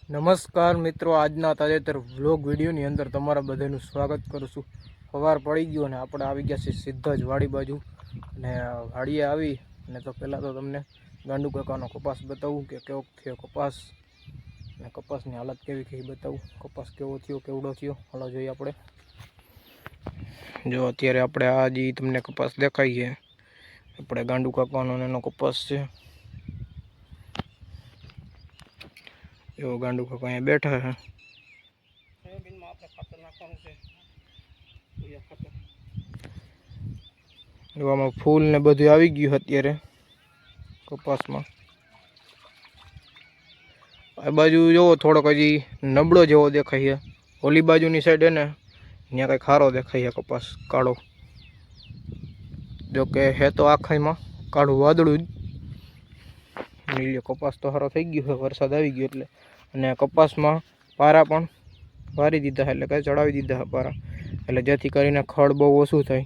નમસ્કાર મિત્રો, આજના તાજેતર વ્લોગ વિડીયોની અંદર તમારા બધાનું સ્વાગત કરું છું। સવાર પડી ગયો અને આપણે આવી ગયા છીએ સીધા જ વાડી બાજુ। અને વાડીએ આવી અને તો પહેલાં તો તમને ગાંડુ કાકાનો કપાસ બતાવું કે કેવો થયો કપાસ અને કપાસની હાલત કેવી થઈ બતાવું। કપાસ કેવો થયો, કેવડો થયો, હાલો જોઈએ આપણે। જો અત્યારે આપણે આ જે તમને કપાસ દેખાય છે આપણે ગાંડુ કાકાનો એનો કપાસ છે। जो गांडू काका अहीं बैठा है सोयाबीन में आपणे खातर नाखवानुं छे। खातर जो आमां फूल ने बधुं आवी गयुं अत्यारे कपास में। आ बाजू जो थोड़ोक हजी नबळो जेवो देखाय छे। ओली बाजुनी साइड है ने त्यां कंईक खारो देखाय छे कपास काळो। जो के है तो आखाईमां काळुं वादळुं ज। नीलो कपास तो सारो थई गयो है, वरसाद आवी गयो एटले। अने कपास में पारा पण वारी दीधा है, एटले के चढ़ावी दीधा है पारा, एटले जेथी करीने खड़ बहु ओछुं थाय।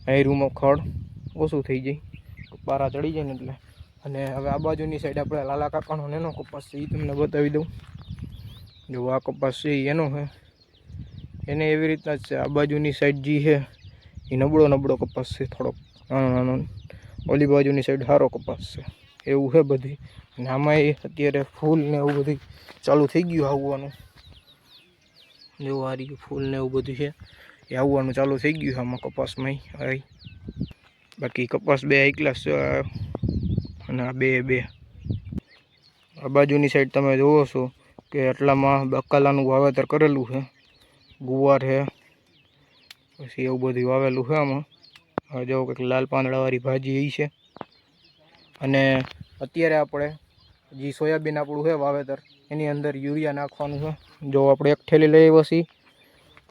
आयरूमां खड़ ओछुं थई जाय, पारा चढ़ी जाय ने एटले। अने हवे आ बाजुनी साइड आपणे लाला काकानो नेनो कपास छे, ई तमने बतावी दऊं। जो आ कपास छे एनो है, एने एवी रीतना ज छे। आ बाजुनी साइड जी है ए नबळो नबळो कपास छे, थोड़ो नानो नानो। ओली बाजुनी साइड सारो कपास छे, एवुं है बधी। अने आमांय अत्यारे फूल ने एवुं बधुं चालू थई गयुं आववानुं। जो आ रह्युं फूल ने एवुं बधुं छे ए आववानुं चालू थई गयुं छे आमां कपासमांय। बाकी कपास बे हाई क्लास छे अने आ बे आ बाजुनी साइड तमे जोवो छो के आटलामां बकालानुं वावेतर करेलुं छे। गुवार है पछी एवुं बधुं वावेलुं छे आमां। आ जो कंईक लाल પાંદડાવાળી भाजी ई छे। अने अत्यारे आपणे जी सोयाबीन आपणुं है वावेतर एनी अंदर यूरिया नाखवानुं है। जो आपणे एक थैली लई आव्या छीए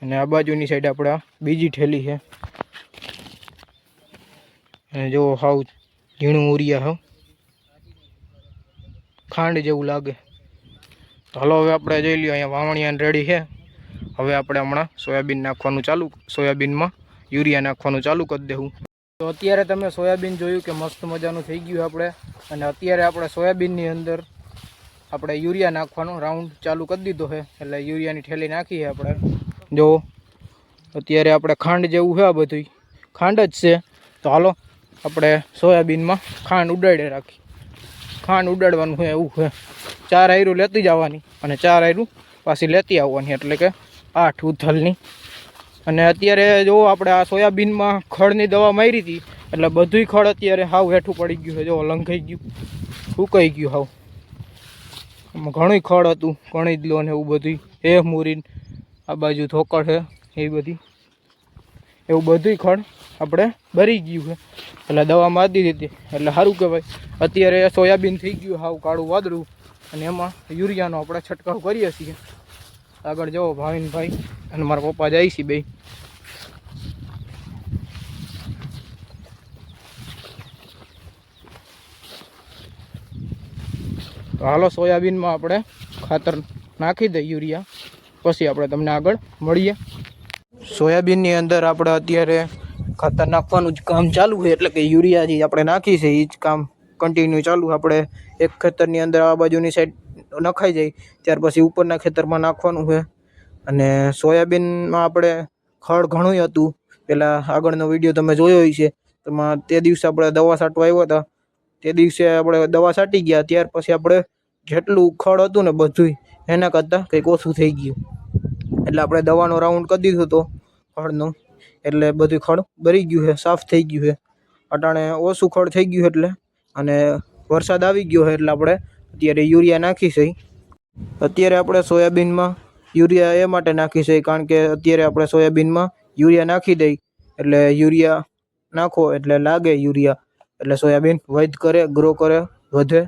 अने आ बाजुनी साइड आपणे बीजी थैली है। अने जो हाव झीणुं यूरिया है, खांड जेवुं लागे। तो हलो हवे आपणे जोई ल्यो अहींया वावणिया रेडी है। हवे आपणे हमणां सोयाबीन नाखवानुं चालू, सोयाबीन में यूरिया नाखवानुं चालू कर देवुं। तो अत्यारे तमे सोयाबीन जोयुं के मस्त मजानुं थई गयुं आपणे। अने अत्यारे आपणे सोयाबीननी अंदर આપણે यूरिया नाखवानुं राउंड चालू कर दीधो है, एटले यूरियानी थैली नाखी है आपणे। जो अत्यारे आपणे खांड जेवुं है, आ बधुं खांड ज छे। तो हालो आपणे सोयाबीन में खांड उडाड़ी राखी। खांड उडाड़वानुं है एवुं है। 4 आयरू लेती जवानी अने 4 आयरू पाછી लेती आववानी, एटले के 8 उथलनी। अने अत्यारे जो आपणे आ सोयाबीन में खड़नी दवा मारी थी एटले बधुंय खड़ अत्यारे हाव हेठुं पड़ी गयुं है। जो लंघाई गयुं, सुकाई गयुं हाव। घणुं खड़ हतुं, कणीदलो ने एवुं बधुं हे मूरीन आ बाजू थोकड़ है ए बधी एवुं बधुंय खड़ आपणे भरी गयुं है। एटले दवा मारी दीधी एटले सारुं कहेवाय। अत्यारे सोयाबीन थई गयुं हाव काळुं वादळुं अने एमां यूरियानो आपणे छटकाव करीए छीए। आगळ जो भाविन भाई अने मारा पप्पा जाय छे बे। तो हालो सोयाबीन में आपणे खातर नाखी दे यूरिया, पछी आपणे तमने आगळ मळीए। सोयाबीन अंदर आपणे अत्यारे खातर नाखवानुं ज काम चालू है, एटले के यूरिया जे आपणे नाखी छे ई ज काम कन्टिन्यू चालू। आपणे एक खेतरनी अंदर आ बाजुनी साइड नखाई जाय त्यार पछी उपરના खेतरमां नाखवानुं है। अने सोयाबीन में आपणे खड़ घणुंय हतुं। पेला आगळनो विडियो तमे जोयो हशे, तेमां ते दिवसे आपणे दवा छांटवा आव्या हता। ते दिवसे आपणे दवा छांटी गया, त्यार पछी आपणे जेटલું खड़ हतुं ने बधुंय एना करતાં કંઈક ઓછું થઈ ગયું। એટલે આપણે દવાનો રાઉન્ડ કરી દીધો હતો ખડનો, એટલે બધું ખડ ભરી ગયું છે, સાફ થઈ ગયું છે। અટાણે ઓછું ખડ થઈ ગયું એટલે અને વરસાદ આવી ગયો છે એટલે આપણે અત્યારે યુરિયા નાખી છે। અત્યારે આપણે સોયાબીનમાં યુરિયા એ માટે નાખી છે કારણ કે અત્યારે આપણે સોયાબીનમાં યુરિયા નાખી દઈ એટલે યુરિયા નાખો એટલે લાગે યુરિયા એટલે સોયાબીન વધ કરે, ગ્રો કરે, વધે,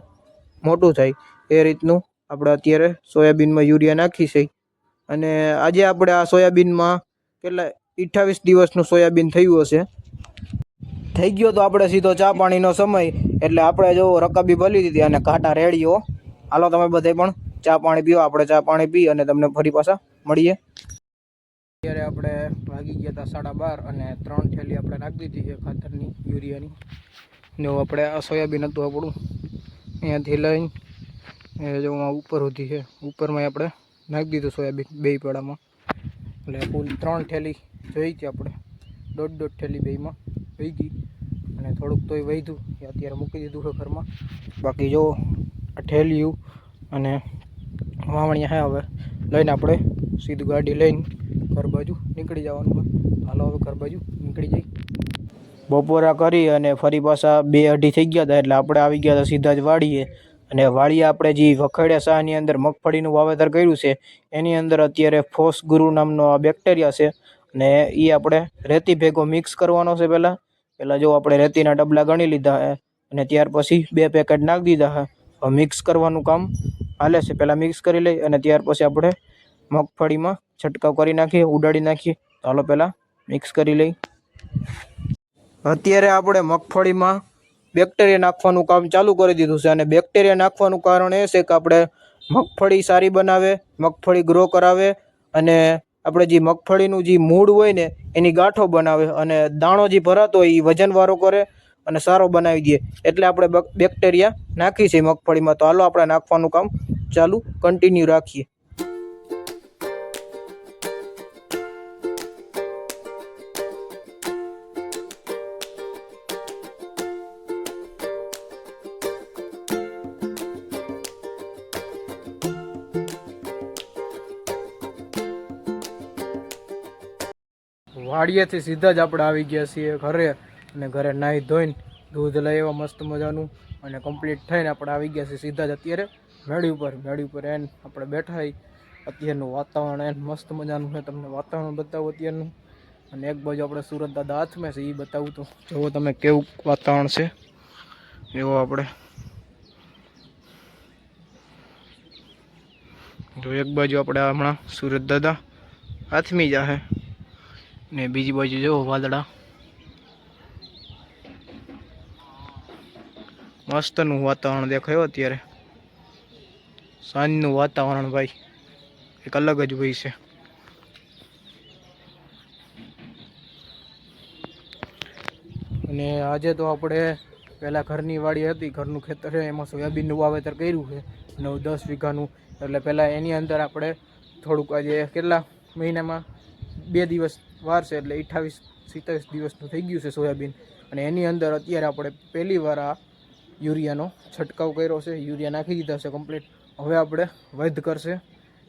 મોટું થાય એ રીતનું આપણે અત્યારે સોયાબીનમાં યુરિયા નાખી છે। અને આજે આપણે આ સોયાબીનમાં કેટલા 28 દિવસનું સોયાબીન થયું હશે। થઈ ગયો તો આપણે સીધો ચા પાણીનો સમય, એટલે આપણે જો રકાબી ભલી દીધી અને ઘાટા રેડી હો। હાલો તમે બધે પણ ચા પાણી પીઓ, આપણે ચા પાણી પી અને તમને ફરી પાછા મળીએ। અત્યારે આપણે ભાગી ગયા હતા 12:30 અને 3 થેલી આપણે નાખી દીધી છે ખાતરની યુરિયાની। જો આપણે આ સોયાબીન હતું આપણું અહીંયાથી લઈને એ જો ઉપર સુધી છે, ઉપરમાં આપણે નાખી દીધું સોયાબીન 2 પેડામાં. એટલે કુલ 3 થેલી જોઈ હતી આપણે, 1.5 થેલી બેમાં વહી ગઈ. અને થોડુંક તોય વધ્યું એ અત્યારે મૂકી દીધું છે ઘરમાં. બાકી જો આ થેલીયું અને વાવણીયા હે. હવે લઈને આપણે સીધું ગાડી લઈને ઘર બાજુ નીકળી જવાનું હોય. હાલો હવે ઘર બાજુ નીકળી જઈ. બપોરા કરી અને ફરી પાછા 2-2:30 થઈ ગયા હતા. એટલે આપણે આવી ગયા હતા સીધા જ વાડીએ. અને વાડીએ આપણે જે વખેડિયા શાહની અંદર મગફળીનું વાવેતર કર્યું છે એની અંદર અત્યારે ફોસ ગુરુ નામનો આ બેક્ટેરિયા છે. અને એ આપણે રેતી ભેગો મિક્સ કરવાનો છે. પહેલાં જો આપણે રેતીના ડબલા ગણી લીધા છે અને ત્યાર પછી 2 પેકેટ નાખી દીધા છે. હવે મિક્સ કરવાનું કામ હાલે છે. પહેલાં મિક્સ કરી લઈ અને ત્યાર પછી આપણે મગફળીમાં છંટકાવ કરી નાખીએ, ઉડાડી નાખીએ. ચાલો પહેલાં મિક્સ કરી લઈ. અત્યારે આપણે મગફળીમાં બેક્ટેરિયા નાખવાનું કામ ચાલુ કરી દીધું છે. અને બેક્ટેરિયા નાખવાનું કારણ એ છે કે આપણે મગફળી સારી બનાવે, મગફળી ગ્રો કરાવે અને આપણે જે મગફળીનું જે મૂળ હોય ને એની ગાંઠો બનાવે અને દાણો જે ભરાતો હોય એ વજનવાળો કરે અને સારો બનાવી દે. એટલે આપણે બેક્ટેરિયા નાખી છે મગફળીમાં. તો હાલો આપણે નાખવાનું કામ ચાલુ કન્ટિન્યુ રાખીએ. વાડીએથી સીધા જ આપણે આવી ગયા છીએ ઘરે. અને ઘરે નાહી ધોઈને દૂધ લઈ આવ્યા મસ્ત મજાનું અને કમ્પ્લીટ થઈને આપણે આવી ગયા છીએ સીધા જ અત્યારે મેળી ઉપર એને આપણે બેઠા. અત્યારનું વાતાવરણ એને મસ્ત મજાનું છે. તમને વાતાવરણ બતાવું અત્યારનું. અને એક બાજુ આપણે સુરત દાદા હાથમાં છે એ બતાવું. તો જુઓ તમે કેવું વાતાવરણ છે. એવો આપણે જો એક બાજુ આપણે હમણાં સુરત દાદા હાથમી જાહે ને બીજી બાજુ જો વાદળા. મસ્તનું વાતાવરણ દેખાયો અત્યારે. સાંજનું વાતાવરણ ભાઈ એક અલગ જ હોય છે. અને આજે તો આપણે પહેલાં ઘરની વાડી હતી, ઘરનું ખેતર છે, એમાં સોયાબીનનું વાવેતર કર્યું છે 9-10 વીઘાનું. એટલે પહેલાં એની અંદર આપણે થોડુંક આજે કેટલા મહિનામાં 2 દિવસ વાર છે એટલે 28-27 દિવસનું થઈ ગયું છે સોયાબીન. અને એની અંદર અત્યારે આપણે પહેલી વાર આ યુરિયાનો છંટકાવ કર્યો છે. યુરિયા નાખી દીધા છે કમ્પ્લીટ. હવે આપણે વૈધ કરશે.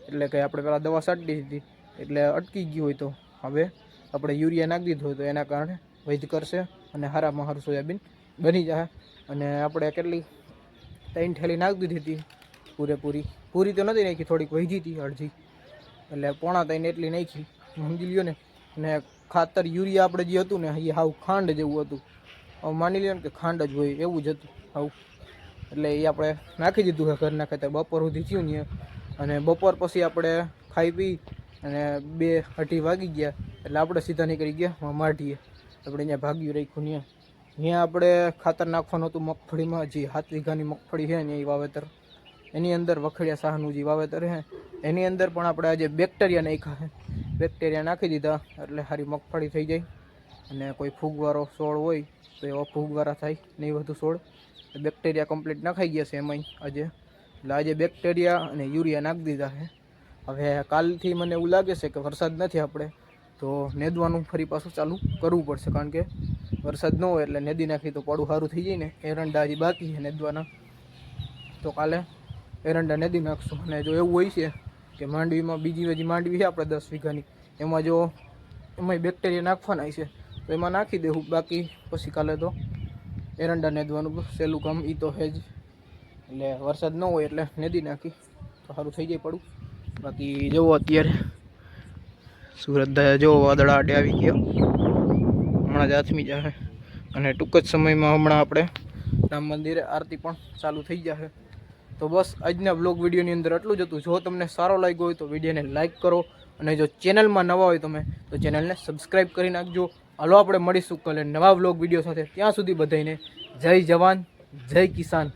એટલે કે આપણે પહેલાં દવા છાંટી દીધી એટલે અટકી ગયું હોય, તો હવે આપણે યુરિયા નાખી દીધું હોય તો એના કારણે વૈધ કરશે અને સારામાં સારું સોયાબીન બની જાય. અને આપણે કેટલી 3 થેલી નાખી દીધી હતી પૂરી તો નથી નાખી, થોડીક વહી હતી અડધી. એટલે 2.5 એટલી નાખી, સમજી લ્યો ને. અને ખાતર યુરિયા આપણે જે હતું ને એ હાવ ખાંડ જેવું હતું. હવે માની લ્યો ને કે ખાંડ જ હોય એવું જ હતું હાવ. એટલે એ આપણે નાખી દીધું છે ઘરના ખેતર. બપોર સુધી થયું ને અને બપોર પછી આપણે ખાઈ પી અને 2-2:30 વાગી ગયા. એટલે આપણે સીધા નીકળી ગયા માટીએ. આપણે અહીંયા ભાગ્યું રાખ્યું ત્યાં આપણે ખાતર નાખવાનું હતું મગફળીમાં. જે 7 વીઘાની મગફળી છે ને એ વાવેતર એની અંદર વખેડિયા શાહનું જે વાવેતર છે એની અંદર પણ આપણે આજે બેક્ટેરિયા નાખ્યા છે. બેક્ટેરિયા નાખી દીધા એટલે સારી મગફળી થઈ જાય. અને કોઈ ફૂગવાળો છોડ હોય તો એવા ફૂગવાળા થાય નહીં વધુ છોડ. બેક્ટેરિયા કમ્પ્લીટ નાખાઈ ગયા છે એમાંય આજે. એટલે આજે બેક્ટેરિયા અને યુરિયા નાખી દીધા છે. હવે કાલથી મને એવું લાગે છે કે વરસાદ નથી આપણે તો નેદવાનું ફરી પાછું ચાલુ કરવું પડશે. કારણ કે વરસાદ ન હોય એટલે નેદી નાખી તો પડું સારું થઈ જાય ને. એરંડા હજી બાકી છે નેદવાના, તો કાલે એરંડા નેદી નાખશું. અને જો એવું હોય છે કે માંડવીમાં બીજી હજી માંડવી છે આપણે 10 વીઘાની, એમાં જો એમાંય બેક્ટેરિયા નાખવાના છે તો એમાં નાખી દેવું. બાકી પછી કાલે તો એરંડા નેદવાનું સહેલું કામ એ તો છે જ. એટલે વરસાદ ન હોય એટલે નેદી નાખી તો સારું થઈ જાય પડું. બાકી જુઓ અત્યારે સુરત જો વાદળા આટે આવી ગયો, હમણાં જ હાથમી જશે. અને ટૂંક જ સમયમાં હમણાં આપણે રામ મંદિરે આરતી પણ ચાલુ થઈ જશે. તો બસ આજના બ્લોગ વિડીયોની અંદર આટલું જ હતું. જો તમને સારો લાગ્યો હોય તો વિડીયોને લાઇક કરો. અને જો ચેનલમાં નવા હોય તમે તો ચેનલને સબસ્ક્રાઈબ કરી નાખજો. હાલો આપણે મળીશું કાલે નવા બ્લોગ વિડીયો સાથે. ત્યાં સુધી બધાને જય જવાન જય કિસાન.